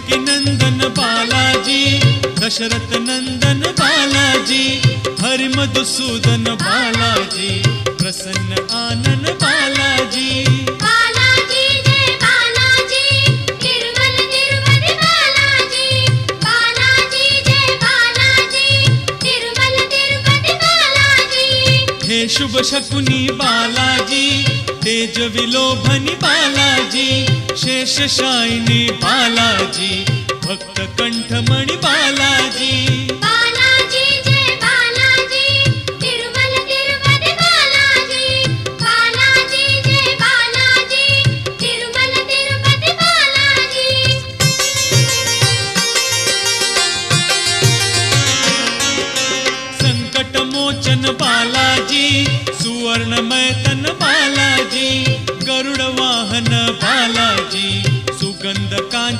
देवकी नंदन बालाजी, दशरथ नंदन बालाजी, हरि मधुसूदन बालाजी, प्रसन्न आनन बालाजी। बालाजी जय बालाजी, तिरुमल तिरुपति बालाजी। बालाजी जय बालाजी, तिरुमल तिरुपति बालाजी। हे शुभ शकुनी बालाजी, तेज विलोभनी बालाजी, शेषशायिनी बालाजी, भक्त कंठमणि बालाजी। बालाजी जय बालाजी, तिरुमल तिरुपति बालाजी। बालाजी जय बालाजी, तिरुमल तिरुपति बालाजी। संकट मोचन बालाजी, सुवर्णमय तन बालाजी, गरुड़ वाहन बालाजी, सुगंध कांचन